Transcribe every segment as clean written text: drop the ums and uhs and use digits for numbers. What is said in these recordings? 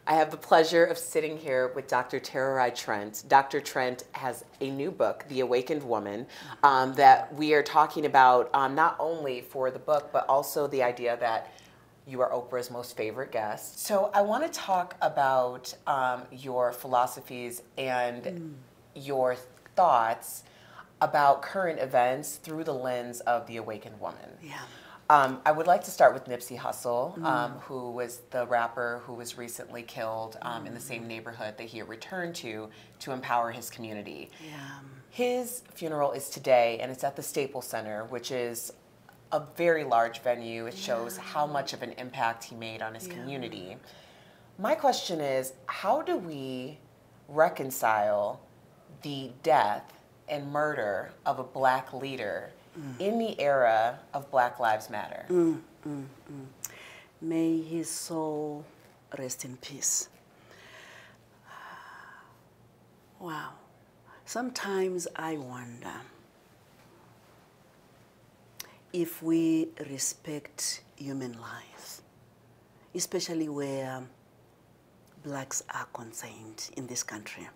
I have the pleasure of sitting here with Dr. Tererai Trent. Dr. Trent has a new book, The Awakened Woman, that we are talking about not only for the book, but also the idea that you are Oprah's most favorite guest. So I want to talk about your philosophies and your thoughts about current events through the lens of the awakened woman. Yeah. I would like to start with Nipsey Hussle, who was the rapper who was recently killed in the same neighborhood that he had returned to empower his community. Yeah. His funeral is today, and it's at the Staples Center, which is a very large venue. It shows how much of an impact he made on his community. My question is, how do we reconcile the death and murder of a black leader in the era of Black Lives Matter? May his soul rest in peace. Wow. Sometimes I wonder if we respect human life, especially where blacks are concerned in this country.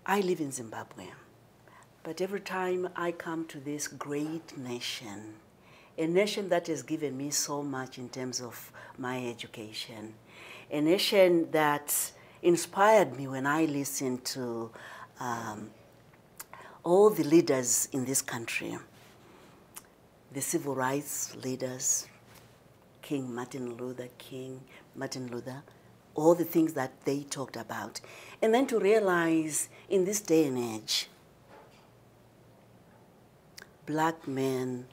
I live in Zimbabwe. But every time I come to this great nation, a nation that has given me so much in terms of my education, a nation that inspired me when I listened to all the leaders in this country, the civil rights leaders, Martin Luther, all the things that they talked about. And then to realize in this day and age, black men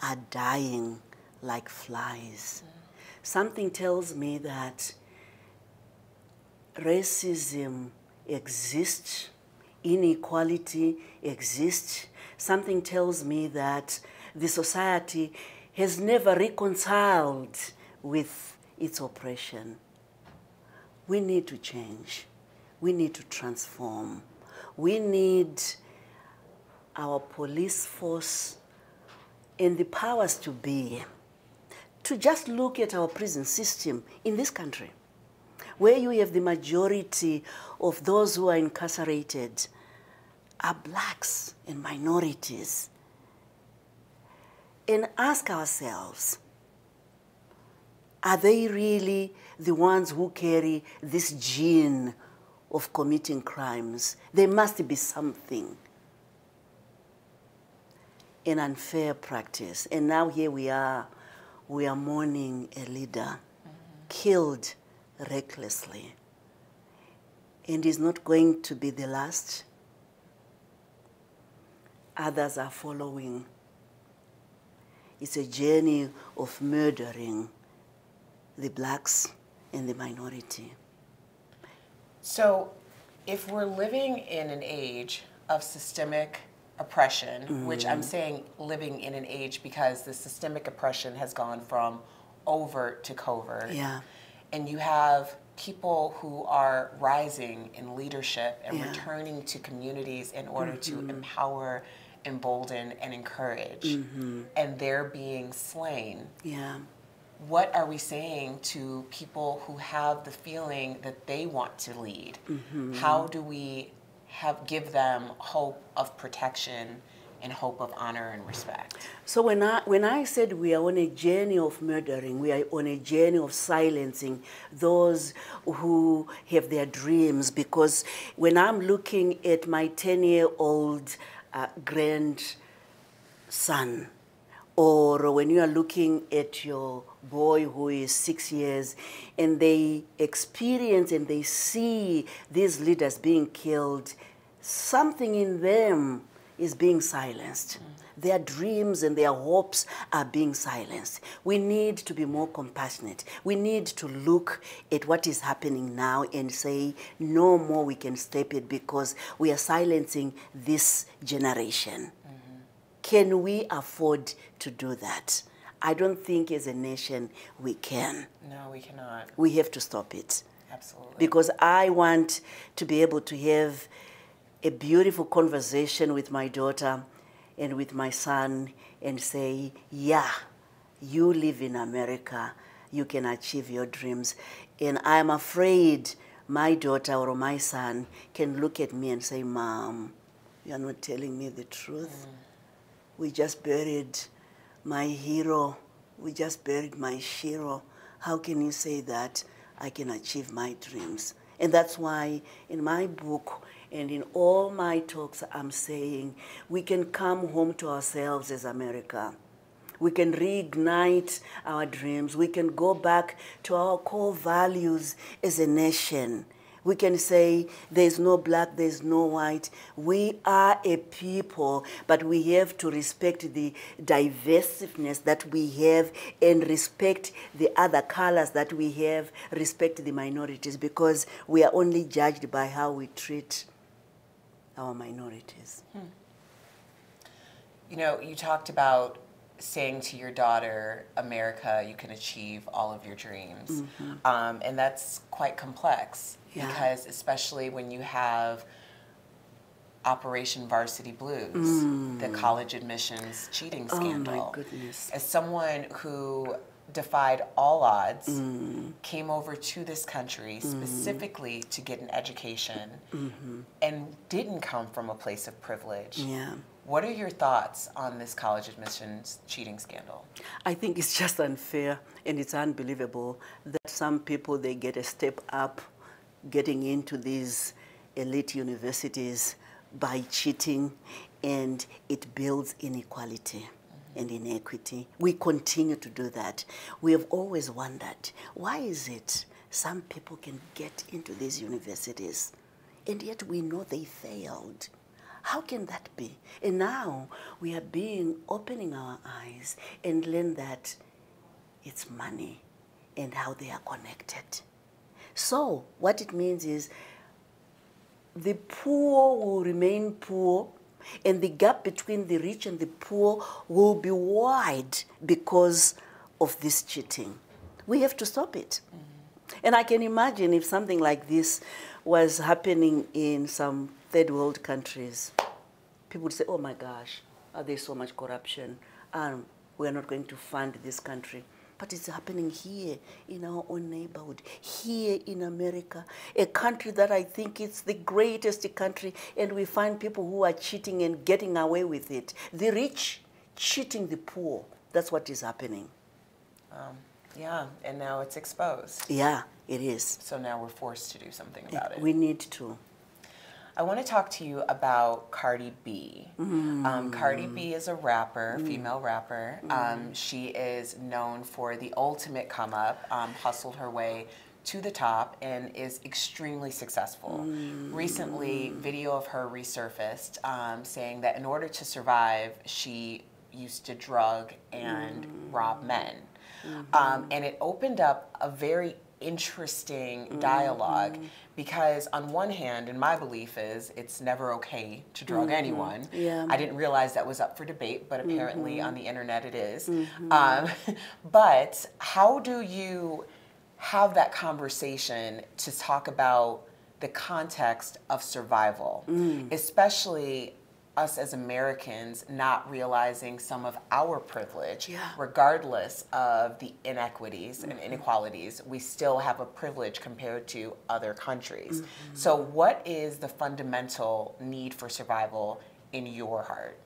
are dying like flies. Something tells me that racism exists, inequality exists. Something tells me that the society has never reconciled with its oppression. We need to change. We need to transform. We need our police force and the powers to be to just look at our prison system in this country, where you have the majority of those who are incarcerated are blacks and minorities, and ask ourselves, are they really the ones who carry this gene of committing crimes? There must be something. An unfair practice. And now here we are mourning a leader killed recklessly. And is not going to be the last. Others are following. It's a journey of murdering the blacks and the minority. So if we're living in an age of systemic oppression, which I'm saying living in an age because the systemic oppression has gone from overt to covert. Yeah. And you have people who are rising in leadership and returning to communities in order to empower, embolden, and encourage. And they're being slain. Yeah. What are we saying to people who have the feeling that they want to lead? How do we give them hope of protection and hope of honor and respect? So when I said we are on a journey of murdering, we are on a journey of silencing those who have their dreams, because when I'm looking at my 10-year-old grandson, or when you are looking at your boy who is 6 years, and they experience and they see these leaders being killed, something in them is being silenced. Their dreams and their hopes are being silenced. We need to be more compassionate. We need to look at what is happening now and say, no more we can step it because we are silencing this generation. Can we afford to do that? I don't think as a nation we can. No, we cannot. We have to stop it. Absolutely. Because I want to be able to have a beautiful conversation with my daughter and with my son and say, yeah, you live in America. you can achieve your dreams. And I'm afraid my daughter or my son can look at me and say, Mom, you're not telling me the truth. We just buried my hero. We just buried my Shiro. How can you say that I can achieve my dreams? And that's why in my book and in all my talks, I'm saying we can come home to ourselves as America. We can reignite our dreams. We can go back to our core values as a nation. We can say there's no black, there's no white. We are a people, but we have to respect the diversiveness that we have and respect the other colors that we have, respect the minorities, because we are only judged by how we treat our minorities. You know, you talked about saying to your daughter, America, you can achieve all of your dreams. And that's quite complex because especially when you have Operation Varsity Blues, the college admissions cheating scandal. Oh my goodness. As someone who defied all odds, came over to this country specifically to get an education, and didn't come from a place of privilege. Yeah. What are your thoughts on this college admissions cheating scandal? I think it's just unfair and it's unbelievable that some people, they get a step up getting into these elite universities by cheating, and it builds inequality and inequity. We continue to do that. We have always wondered, why is it some people can get into these universities and yet we know they failed? How can that be? And now we are opening our eyes and learn that it's money and how they are connected. So what it means is the poor will remain poor, and the gap between the rich and the poor will be wide because of this cheating. We have to stop it. And I can imagine if something like this was happening in some third world countries, people would say, oh my gosh, there's so much corruption, we're not going to fund this country. But it's happening here in our own neighborhood, here in America, a country that I think is the greatest country, and we find people who are cheating and getting away with it. The rich cheating the poor. That's what is happening. Yeah, and now it's exposed. Yeah, it is. So now we're forced to do something about it. We need to. I want to talk to you about Cardi B. Cardi B is a rapper, female rapper. She is known for the ultimate come up, hustled her way to the top, and is extremely successful. Recently, video of her resurfaced saying that in order to survive, she used to drug and rob men. And it opened up a very interesting dialogue, because on one hand, and my belief is it's never okay to drug anyone. Yeah. I didn't realize that was up for debate, but apparently on the internet it is. But how do you have that conversation to talk about the context of survival, especially us as Americans not realizing some of our privilege, regardless of the inequities and inequalities, we still have a privilege compared to other countries. So what is the fundamental need for survival in your heart?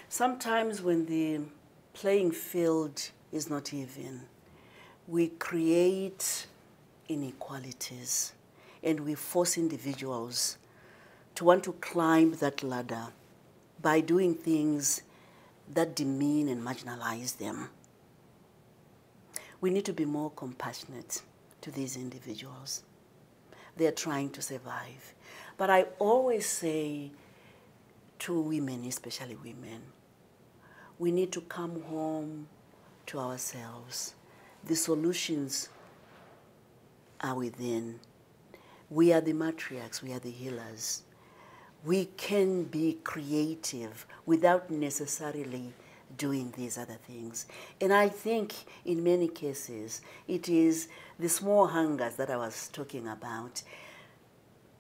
Sometimes when the playing field is not even, we create inequalities and we force individuals to want to climb that ladder by doing things that demean and marginalize them. We need to be more compassionate to these individuals. They're trying to survive. But I always say to women, especially women, we need to come home to ourselves. The solutions are within. We are the matriarchs, we are the healers. We can be creative without necessarily doing these other things. And I think in many cases, it is the small hungers that I was talking about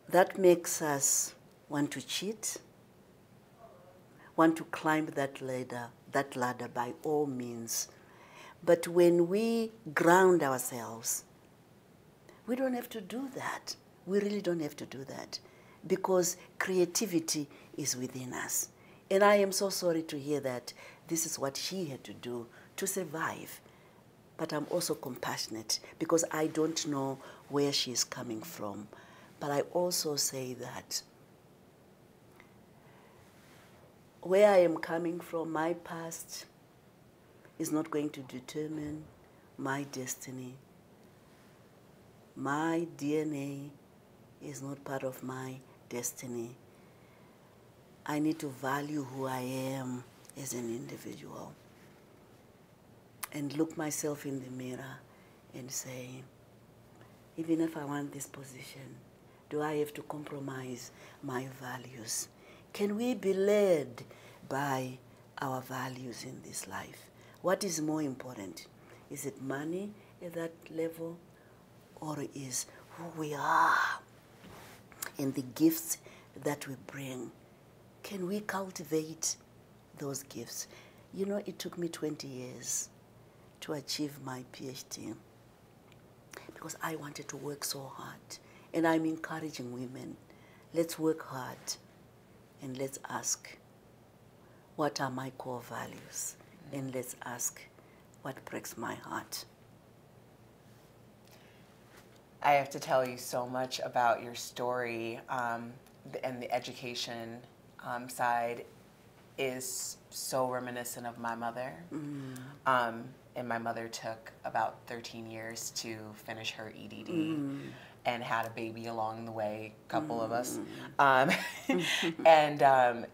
that makes us want to cheat, want to climb that ladder by all means. But when we ground ourselves, we don't have to do that. We really don't have to do that, because creativity is within us. And I am so sorry to hear that this is what she had to do to survive. But I'm also compassionate, because I don't know where she's coming from. But I also say that where I am coming from, my past is not going to determine my destiny. My DNA is not part of my destiny. I need to value who I am as an individual and look myself in the mirror and say, even if I want this position, do I have to compromise my values? Can we be led by our values in this life? What is more important? Is it money at that level, or is who we are and the gifts that we bring? Can we cultivate those gifts? You know, it took me 20 years to achieve my PhD because I wanted to work so hard. And I'm encouraging women, let's work hard and let's ask, what are my core values? And let's ask, what breaks my heart? I have to tell you so much about your story, and the education side is so reminiscent of my mother. And my mother took about 13 years to finish her EDD and had a baby along the way, a couple of us. And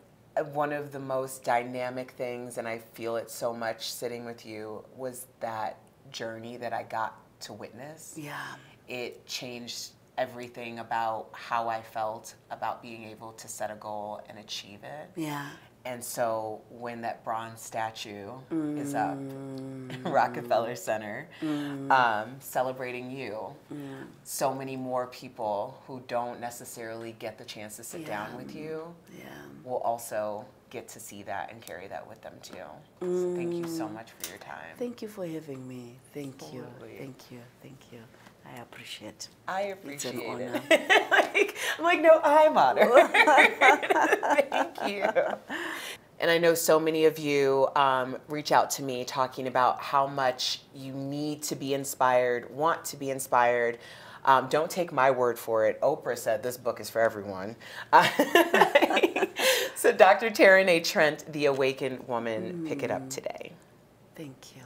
one of the most dynamic things, and I feel it so much sitting with you, was that journey that I got to witness. Yeah. It changed everything about how I felt about being able to set a goal and achieve it. Yeah. And so when that bronze statue is up in Rockefeller Center, celebrating you, so many more people who don't necessarily get the chance to sit down with you will also get to see that and carry that with them too. So thank you so much for your time. Thank you for having me. Thank you. Absolutely. Thank you. Thank you. I appreciate. I appreciate It's an it. honor. I'm like, no, I'm honored. Thank you. And I know so many of you reach out to me talking about how much you need to be inspired, want to be inspired. Don't take my word for it. Oprah said this book is for everyone. So Dr. Tererai Trent, The Awakened Woman, pick it up today. Thank you.